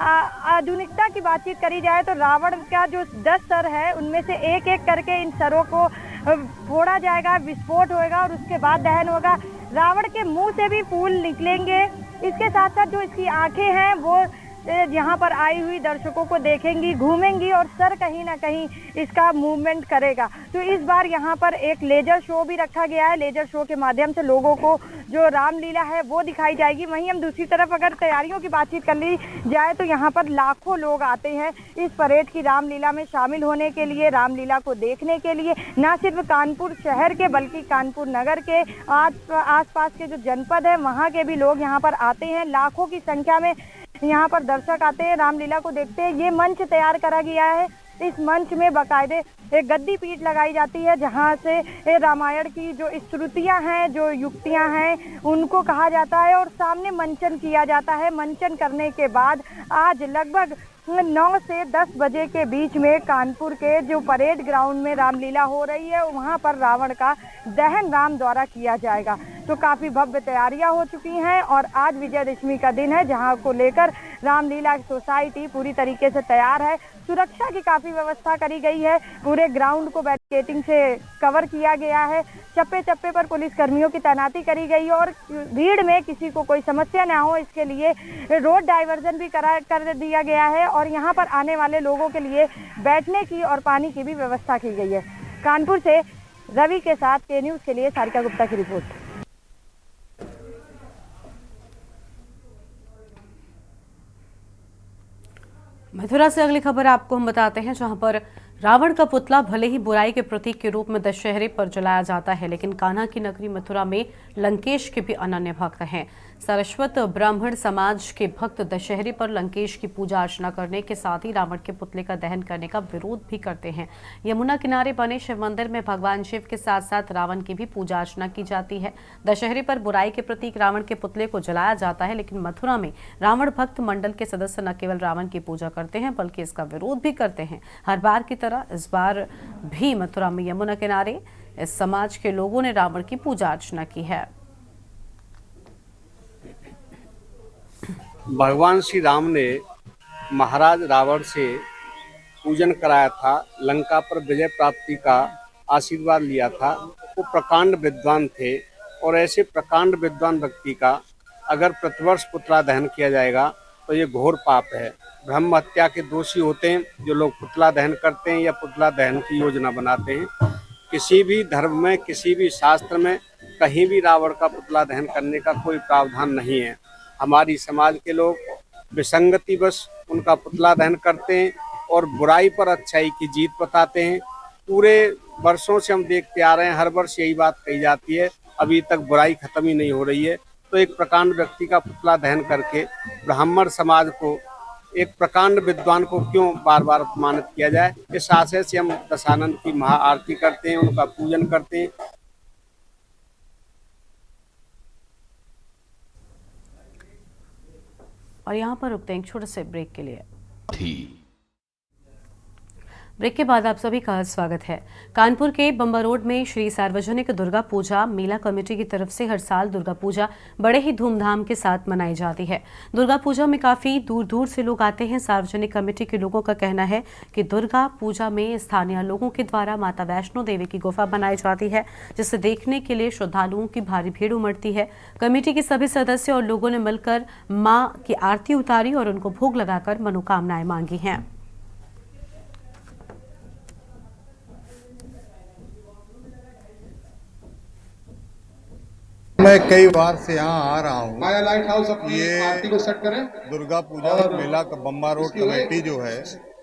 आधुनिकता की बातचीत करी जाए तो रावण का जो 10 सर है उनमें से एक एक करके इन सरों को फोड़ा जाएगा, विस्फोट होएगा और उसके बाद दहन होगा। रावण के मुंह से भी फूल निकलेंगे। इसके साथ साथ जो इसकी आंखें हैं वो यहाँ पर आई हुई दर्शकों को देखेंगी, घूमेंगी और सर कहीं ना कहीं इसका मूवमेंट करेगा। तो इस बार यहाँ पर एक लेजर शो भी रखा गया है। लेजर शो के माध्यम से लोगों को जो रामलीला है वो दिखाई जाएगी। वहीं हम दूसरी तरफ अगर तैयारियों की बातचीत कर ली जाए तो यहाँ पर लाखों लोग आते हैं इस परेड की रामलीला में शामिल होने के लिए, रामलीला को देखने के लिए। न सिर्फ कानपुर शहर के बल्कि कानपुर नगर के आसपास के जो जनपद है वहाँ के भी लोग यहाँ पर आते हैं। लाखों की संख्या में यहाँ पर दर्शक आते हैं, रामलीला को देखते हैं। ये मंच तैयार करा गया है। इस मंच में बाकायदे एक गद्दी पीठ लगाई जाती है जहाँ से रामायण की जो श्रुतियाँ हैं, जो युक्तियाँ हैं उनको कहा जाता है और सामने मंचन किया जाता है। मंचन करने के बाद आज लगभग 9 से 10 बजे के बीच में कानपुर के जो परेड ग्राउंड में रामलीला हो रही है वहाँ पर रावण का दहन राम द्वारा किया जाएगा। तो काफ़ी भव्य तैयारियां हो चुकी हैं और आज विजयदशमी का दिन है जहां को लेकर रामलीला सोसाइटी पूरी तरीके से तैयार है। सुरक्षा की काफ़ी व्यवस्था करी गई है। पूरे ग्राउंड को बैरिकेडिंग से कवर किया गया है। चप्पे चप्पे पर पुलिस कर्मियों की तैनाती करी गई है और भीड़ में किसी को कोई समस्या ना हो इसके लिए रोड डाइवर्जन भी कर दिया गया है और यहाँ पर आने वाले लोगों के लिए बैठने की और पानी की भी व्यवस्था की गई है। कानपुर से रवि के साथ के न्यूज़ के लिए सारिका गुप्ता की रिपोर्ट। मथुरा से अगली खबर आपको हम बताते हैं, जहां पर रावण का पुतला भले ही बुराई के प्रतीक के रूप में दशहरे पर जलाया जाता है, लेकिन कान्हा की नगरी मथुरा में लंकेश के भी अनन्य भक्त हैं। सरस्वत ब्राह्मण समाज के भक्त दशहरे पर लंकेश की पूजा अर्चना करने के साथ ही रावण के पुतले का दहन करने का विरोध भी करते हैं। यमुना किनारे बने शिव मंदिर में भगवान शिव के साथ साथ रावण की भी पूजा अर्चना की जाती है। दशहरे पर बुराई के प्रतीक रावण के पुतले को जलाया जाता है, लेकिन मथुरा में रावण भक्त मंडल के सदस्य न केवल रावण की पूजा करते हैं बल्कि इसका विरोध भी करते हैं। हर बार की तरह इस बार भी मथुरा में यमुना किनारे इस समाज के लोगों ने रावण की पूजा अर्चना की है। भगवान श्री राम ने महाराज रावण से पूजन कराया था, लंका पर विजय प्राप्ति का आशीर्वाद लिया था। वो प्रकांड विद्वान थे और ऐसे प्रकांड विद्वान व्यक्ति का अगर प्रतिवर्ष पुतला दहन किया जाएगा तो ये घोर पाप है। ब्रह्म हत्या के दोषी होते हैं जो लोग पुतला दहन करते हैं या पुतला दहन की योजना बनाते हैं। किसी भी धर्म में, किसी भी शास्त्र में कहीं भी रावण का पुतला दहन करने का कोई प्रावधान नहीं है। हमारी समाज के लोग विसंगतिवश उनका पुतला दहन करते हैं और बुराई पर अच्छाई की जीत बताते हैं। पूरे वर्षों से हम देखते आ रहे हैं, हर वर्ष यही बात कही जाती है, अभी तक बुराई खत्म ही नहीं हो रही है। तो एक प्रकांड व्यक्ति का पुतला दहन करके ब्राह्मण समाज को, एक प्रकांड विद्वान को क्यों बार बार अपमानित किया जाए। इस आशय से हम दशानंद की महाआरती करते हैं, उनका पूजन करते हैं। और यहाँ पर रुकते हैं एक छोटे से ब्रेक के लिए। ब्रेक के बाद आप सभी का स्वागत है। कानपुर के बम्बा रोड में श्री सार्वजनिक दुर्गा पूजा मेला कमेटी की तरफ से हर साल दुर्गा पूजा बड़े ही धूमधाम के साथ मनाई जाती है। दुर्गा पूजा में काफी दूर दूर से लोग आते हैं। सार्वजनिक कमेटी के लोगों का कहना है कि दुर्गा पूजा में स्थानीय लोगों के द्वारा माता वैष्णो देवी की गुफा बनाई जाती है, जिसे देखने के लिए श्रद्धालुओं की भारी भीड़ उमड़ती है। कमेटी के सभी सदस्य और लोगों ने मिलकर मां की आरती उतारी और उनको भोग लगाकर मनोकामनाएं मांगी हैं। मैं कई बार से यहाँ आ रहा हूँ। लाइट हाउस अपनी आरती को सेट करें। दुर्गा पूजा मेला का बम्बा रोड कमेटी जो है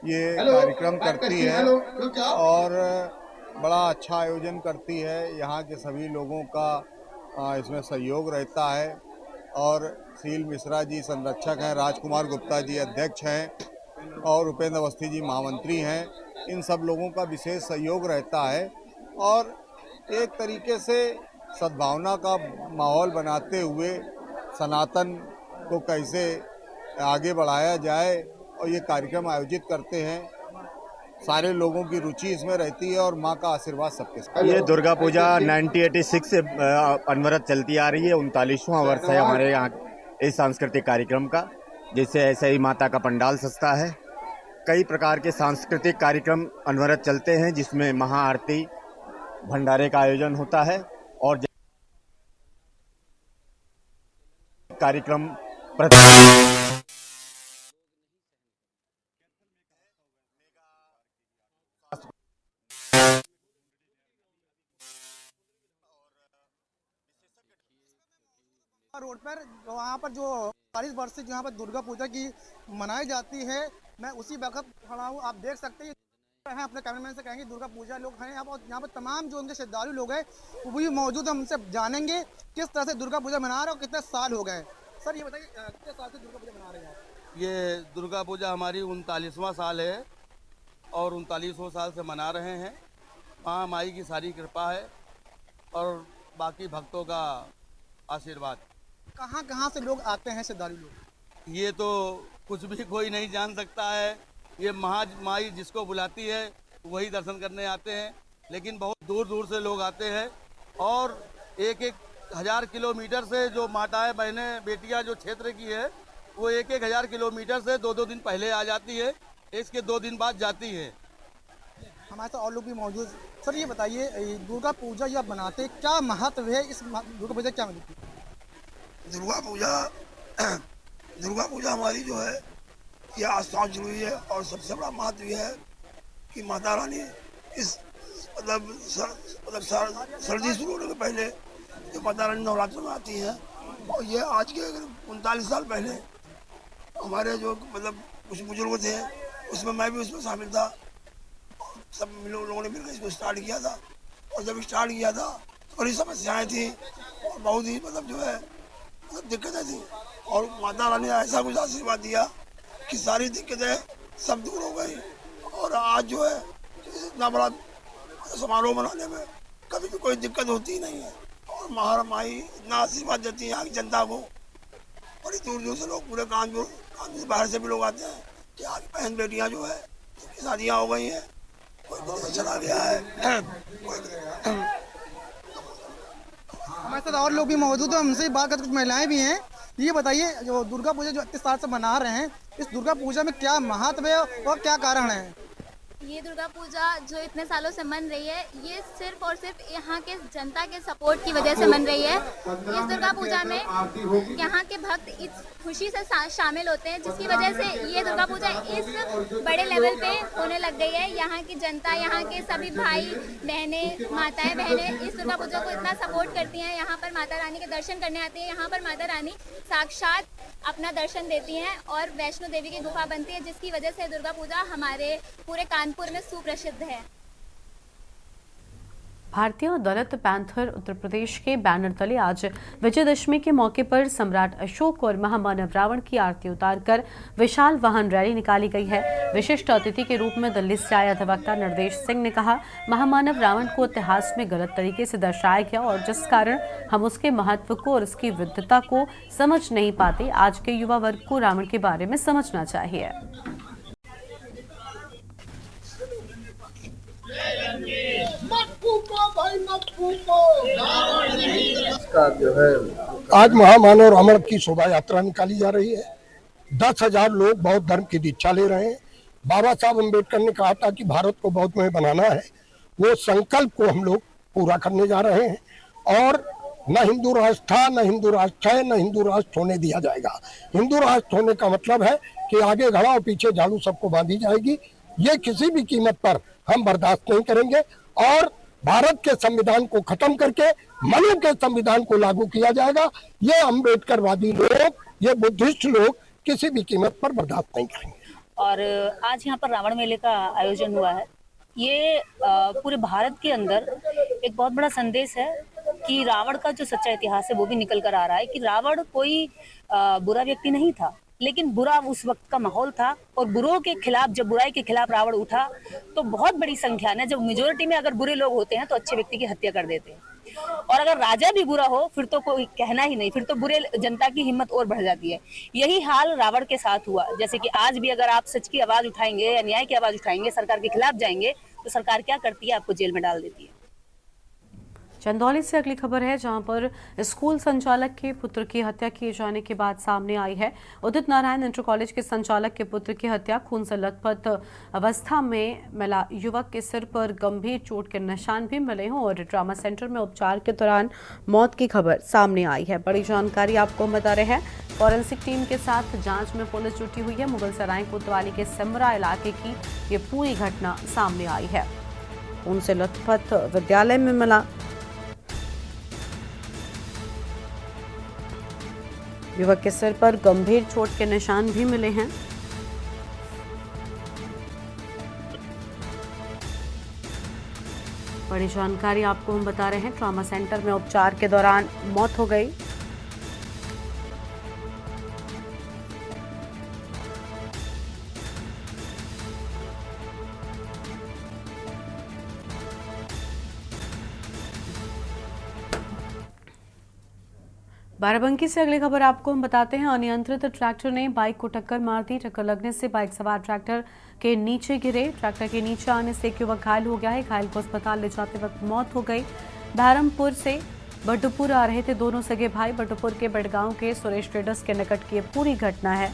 ये कार्यक्रम करती है और बड़ा अच्छा आयोजन करती है। यहाँ के सभी लोगों का इसमें सहयोग रहता है और शील मिश्रा जी संरक्षक हैं, राजकुमार गुप्ता जी अध्यक्ष हैं और उपेंद्र अवस्थी जी महामंत्री हैं। इन सब लोगों का विशेष सहयोग रहता है और एक तरीके से सद्भावना का माहौल बनाते हुए सनातन को कैसे आगे बढ़ाया जाए और ये कार्यक्रम आयोजित करते हैं। सारे लोगों की रुचि इसमें रहती है और माँ का आशीर्वाद सबके साथ। ये दुर्गा पूजा 1986 से अनवरत चलती आ रही है। 39वां वर्ष है हमारे यहाँ इस सांस्कृतिक कार्यक्रम का, जिससे ऐसे ही माता का पंडाल सजता है। कई प्रकार के सांस्कृतिक कार्यक्रम अनवरत चलते हैं, जिसमें महाआरती, भंडारे का आयोजन होता है और कार्यक्रम रोड पर वहाँ पर जो 40 वर्ष से यहाँ पर दुर्गा पूजा की मनाई जाती है, मैं उसी वक्त खड़ा हूँ। आप देख सकते हैं, अपने कैमरामैन से कहेंगे दुर्गा पूजा लोग हैं यहाँ पर तमाम जो उनके श्रद्धालु लोग हैं वो भी मौजूद हैं। हमसे जानेंगे किस तरह से दुर्गा पूजा मना रहे हैं और कितने साल हो गए। सर ये बताइए, कितने साल से दुर्गा पूजा मना रहे हैं आप? ये दुर्गा पूजा हमारी 39वां साल है और 39 साल से मना रहे हैं। माँ माई की सारी कृपा है और बाकी भक्तों का आशीर्वाद। कहाँ से लोग आते हैं श्रद्धालु लोग? ये तो कुछ भी कोई नहीं जान सकता है। ये माई जिसको बुलाती है वही दर्शन करने आते हैं, लेकिन बहुत दूर दूर से लोग आते हैं और एक 1000 किलोमीटर से जो माताएं बहनें बेटियां जो क्षेत्र की है वो 1000 किलोमीटर से 2 दिन पहले आ जाती है, इसके 2 दिन बाद जाती है। हमारे साथ और लोग भी मौजूद। सर ये बताइए, दुर्गा पूजा या बनाते क्या महत्व है? इस दुर्गा पूजा क्या महत्व है? दुर्गा पूजा हमारी जो है ये आस्था जुड़ी है और सबसे बड़ा महत्व ये है कि माता रानी इस मतलब सर्दी शुरू होने के पहले जो माता रानी नवरात्र में आती है, और ये आज के 39 साल पहले हमारे जो मतलब कुछ बुजुर्ग थे, उसमें मैं भी उसमें शामिल था। सब लोगों ने मिलकर इसको स्टार्ट किया था और जब स्टार्ट किया था तो बड़ी समस्याएं थी और बहुत ही मतलब जो है दिक्कतें थी, और माता रानी ने ऐसा कुछ आशीर्वाद दिया कि सारी दिक्कतें सब दूर हो गई। और आज जो है इतना बड़ा समारोह मनाने में कभी भी कोई दिक्कत होती ही नहीं है और महारा माई इतना आशीर्वाद देती है यहाँ की जनता को। बड़ी दूर दूर से लोग, पूरे कानपुर बाहर से भी लोग आते हैं कि आज बहन बेटियाँ जो है जिनकी शादियाँ हो गई हैं, कोई विदेश चला गया है। हमारे साथ और लोग भी मौजूद हैं, हमसे बात करते कुछ महिलाएं भी हैं। ये बताइए, जो दुर्गा पूजा जो 31 साल से मना रहे हैं, इस दुर्गा पूजा में क्या महत्व है और क्या कारण है? ये दुर्गा पूजा जो इतने सालों से मन रही है, ये सिर्फ और सिर्फ यहाँ के जनता के सपोर्ट की वजह से मन रही है। इस दुर्गा पूजा में यहाँ के भक्त इस खुशी से शामिल होते हैं, जिसकी वजह से ये दुर्गा पूजा इस बड़े लेवल पे होने लग गई है। यहाँ की जनता, यहाँ के सभी भाई बहनें, माताएं बहनें इस दुर्गा पूजा को इतना सपोर्ट करती हैं। यहाँ पर माता रानी के दर्शन करने आती है। यहाँ पर माता रानी साक्षात अपना दर्शन देती हैं और वैष्णो देवी की गुफा बनती है, जिसकी वजह से दुर्गा पूजा हमारे पूरे कानपुर में सुप्रसिद्ध है। भारतीय और दलित पैंथर उत्तर प्रदेश के बैनर तले आज विजयदशमी के मौके पर सम्राट अशोक और महामानव रावण की आरती उतारकर विशाल वाहन रैली निकाली गई है। विशिष्ट अतिथि के रूप में दिल्ली से आए अधिवक्ता निर्देश सिंह ने कहा, महामानव रावण को इतिहास में गलत तरीके से दर्शाया गया और जिस कारण हम उसके महत्व को और उसकी विविधता को समझ नहीं पाते, आज के युवा वर्ग को रावण के बारे में समझना चाहिए। आज महामानव रावण की शोभा यात्रा निकाली जा रही है। 10,000 लोग बौद्ध धर्म की दीक्षा ले रहे हैं। बाबा साहब अम्बेडकर ने कहा था कि भारत को बौद्धमय बनाना है, वो संकल्प को हम लोग पूरा करने जा रहे हैं। और न हिंदू राष्ट्र था, न हिंदू राष्ट्र है, न हिंदू राष्ट्र होने दिया जाएगा। हिंदू राष्ट्र होने का मतलब है कि आगे घड़ा और पीछे झाड़ू सबको बांधी जाएगी। ये किसी भी कीमत पर हम बर्दाश्त नहीं करेंगे और भारत के संविधान को खत्म करके मनु के संविधान को लागू किया जाएगा। ये अम्बेडकरवादी लोग, ये बुद्धिस्ट लोग किसी भी कीमत पर बर्दाश्त नहीं करेंगे। और आज यहाँ पर रावण मेले का आयोजन हुआ है। ये पूरे भारत के अंदर एक बहुत बड़ा संदेश है कि रावण का जो सच्चा इतिहास है वो भी निकल कर आ रहा है कि रावण कोई बुरा व्यक्ति नहीं था। लेकिन बुरा उस वक्त का माहौल था और बुरों के खिलाफ, जब बुराई के खिलाफ रावण उठा तो बहुत बड़ी संख्या में, जब मेजोरिटी में अगर बुरे लोग होते हैं तो अच्छे व्यक्ति की हत्या कर देते हैं, और अगर राजा भी बुरा हो फिर तो कोई कहना ही नहीं, फिर तो बुरे जनता की हिम्मत और बढ़ जाती है। यही हाल रावण के साथ हुआ। जैसे कि आज भी अगर आप सच की आवाज उठाएंगे या न्याय की आवाज उठाएंगे, सरकार के खिलाफ जाएंगे, तो सरकार क्या करती है, आपको जेल में डाल देती है। चंदौली से अगली खबर है, जहां पर स्कूल संचालक के पुत्र की हत्या किए जाने की बात सामने आई है। उदित नारायण इंटर कॉलेज के संचालक के पुत्र की हत्या, खून से लथपथ अवस्था में मिला युवक के सिर पर गंभीर चोट के निशान भी मिले हैं और ट्रॉमा सेंटर में उपचार के दौरान मौत की खबर सामने आई है। बड़ी जानकारी आपको बता रहे हैं, फॉरेंसिक टीम के साथ जांच में पुलिस जुटी हुई है। मुगलसराय कोतवाली के सिमरा इलाके की ये पूरी घटना सामने आई है। खून से लथपथ विद्यालय में मिला युवक के सिर पर गंभीर चोट के निशान भी मिले हैं। बड़ी जानकारी आपको हम बता रहे हैं, ट्रॉमा सेंटर में उपचार के दौरान मौत हो गई। बाराबंकी से अगली खबर आपको हम बताते हैं, अनियंत्रित ट्रैक्टर ने बाइक को टक्कर मार दी। टक्कर लगने से बाइक सवार ट्रैक्टर के नीचे गिरे। ट्रैक्टर के नीचे आने से एक युवक घायल हो गया है। घायल को अस्पताल ले जाते वक्त मौत हो गई। बहरमपुर से बड्डुपुर आ रहे थे दोनों सगे भाई। बड्डुपुर के बड़गांव के सुरेश ट्रेडर्स के निकट की पूरी घटना है।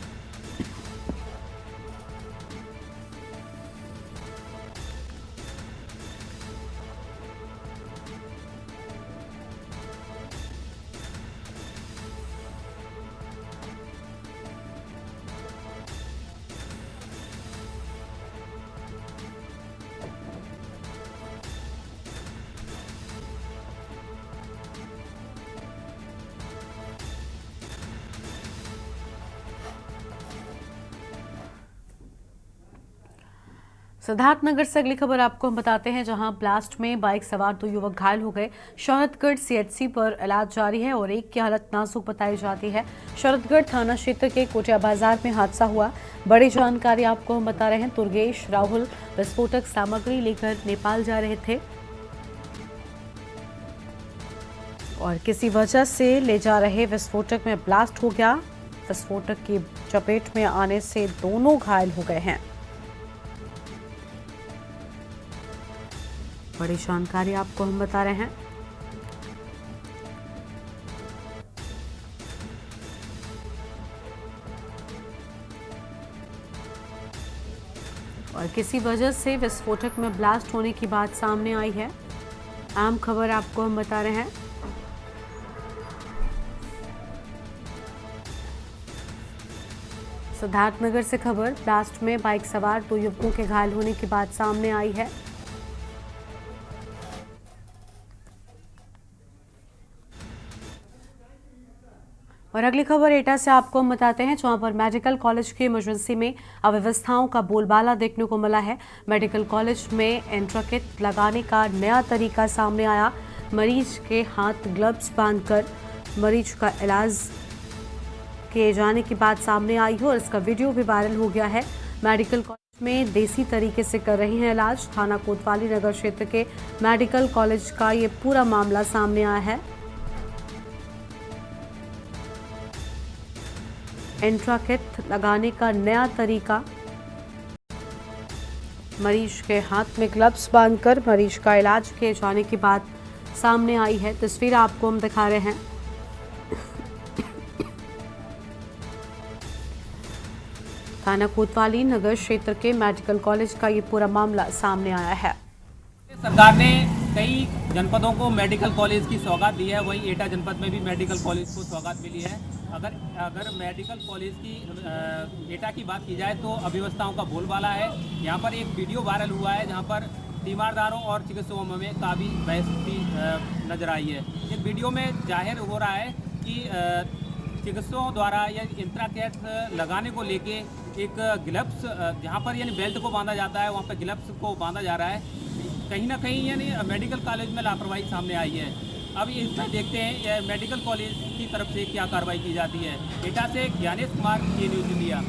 सिद्धार्थनगर से अगली खबर आपको हम बताते हैं, जहां ब्लास्ट में बाइक सवार 2 युवक घायल हो गए। शरदगढ़ सीएचसी पर इलाज जारी है और एक की हालत नाजुक बताई जाती है। शरदगढ़ थाना क्षेत्र के कोटिया बाजार में हादसा हुआ। बड़ी जानकारी आपको हम बता रहे हैं, दुर्गेश राहुल विस्फोटक सामग्री लेकर नेपाल जा रहे थे और किसी वजह से ले जा रहे विस्फोटक में ब्लास्ट हो गया। विस्फोटक की चपेट में आने से दोनों घायल हो गए हैं। बड़ी जानकारी आपको हम बता रहे हैं, और किसी वजह से विस्फोटक में ब्लास्ट होने की बात सामने आई है। आम खबर आपको हम बता रहे हैं, सिद्धार्थनगर से खबर, ब्लास्ट में बाइक सवार 2 युवकों के घायल होने की बात सामने आई है। और अगली खबर एटा से आपको हम बताते हैं, जहां पर मेडिकल कॉलेज की इमरजेंसी में अव्यवस्थाओं का बोलबाला देखने को मिला है। मेडिकल कॉलेज में एंट्राकिट लगाने का नया तरीका सामने आया। मरीज के हाथ ग्लव्स बांधकर मरीज का इलाज किए जाने की बात सामने आई है और इसका वीडियो भी वायरल हो गया है। मेडिकल कॉलेज में देसी तरीके से कर रहे हैं इलाज। थाना कोतवाली नगर क्षेत्र के मेडिकल कॉलेज का ये पूरा मामला सामने आया है। एंट्राकिट लगाने का नया तरीका, मरीज के हाथ में ग्लव्स बांधकर मरीज का इलाज किए जाने की बात सामने आई है। तस्वीर आपको हम दिखा रहे हैं। थाना कोतवाली नगर क्षेत्र के मेडिकल कॉलेज का ये पूरा मामला सामने आया है। सरकार ने कई जनपदों को मेडिकल कॉलेज की सौगात दी है, वहीं एटा जनपद में भी मेडिकल कॉलेज को सौगात मिली है। अगर मेडिकल कॉलेज की एटा की बात की जाए तो अव्यवस्थाओं का बोलबाला है। यहाँ पर एक वीडियो वायरल हुआ है जहाँ पर तीमारदारों और चिकित्सकों में काफ़ी बहस नजर आई है। इस वीडियो में जाहिर हो रहा है कि चिकित्सकों द्वारा या इंट्राकेट लगाने को लेके एक ग्लव्स, जहाँ पर यानी बेल्ट को बांधा जाता है वहाँ पर ग्लव्स को बांधा जा रहा है। कहीं ना कहीं यानी मेडिकल कॉलेज में लापरवाही सामने आई है। अब इसमें देखते हैं ये मेडिकल कॉलेज की तरफ से क्या कार्रवाई की जाती है। एटा से ज्ञानेश कुमार, ये न्यूज़ इंडिया।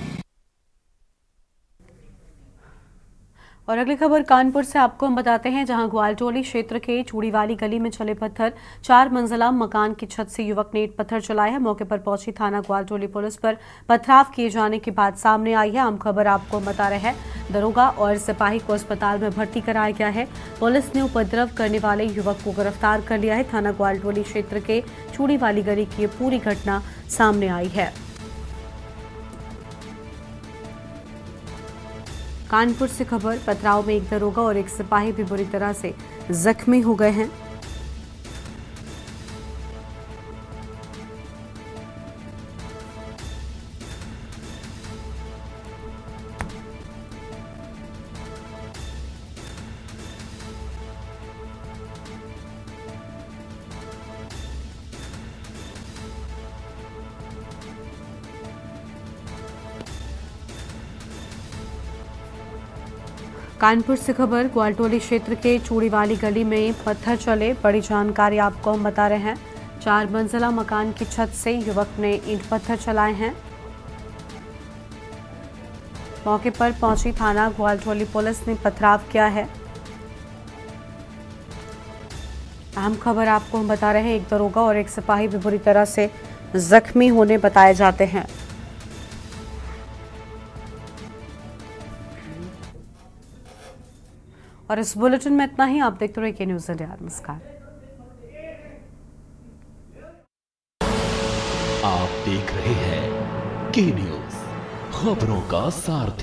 और अगली खबर कानपुर से आपको हम बताते हैं, जहां ग्वालटोली क्षेत्र के चूड़ीवाली गली में चले पत्थर। 4 मंजिला मकान की छत से युवक ने ईंट पत्थर चलाए हैं। मौके पर पहुंची थाना ग्वालटोली पुलिस पर पथराव किए जाने की बात सामने आई है। आम खबर आपको हम बता रहे हैं, दरोगा और सिपाही को अस्पताल में भर्ती कराया गया है। पुलिस ने उपद्रव करने वाले युवक को गिरफ्तार कर लिया है। थाना ग्वालटोली क्षेत्र के चूड़ीवाली गली की ये पूरी घटना सामने आई है। कानपुर से खबर, पथराव में एक दरोगा और एक सिपाही भी बुरी तरह से जख्मी हो गए हैं। कानपुर से खबर, ग्वालटोली क्षेत्र के चूड़ीवाली गली में पत्थर चले। बड़ी जानकारी आपको हम बता रहे हैं। 4 मंजिला मकान की छत से युवक ने ईंट पत्थर चलाए हैं। मौके पर पहुंची थाना ग्वालटोली पुलिस ने पथराव किया है। अहम खबर आपको हम बता रहे हैं, एक दरोगा और एक सिपाही भी बुरी तरह से जख्मी होने बताए जाते हैं। और इस बुलेटिन में इतना ही। आप देखते रहिए न्यूज़ इंडिया। नमस्कार। आप देख रहे हैं के न्यूज़, खबरों का सारथी।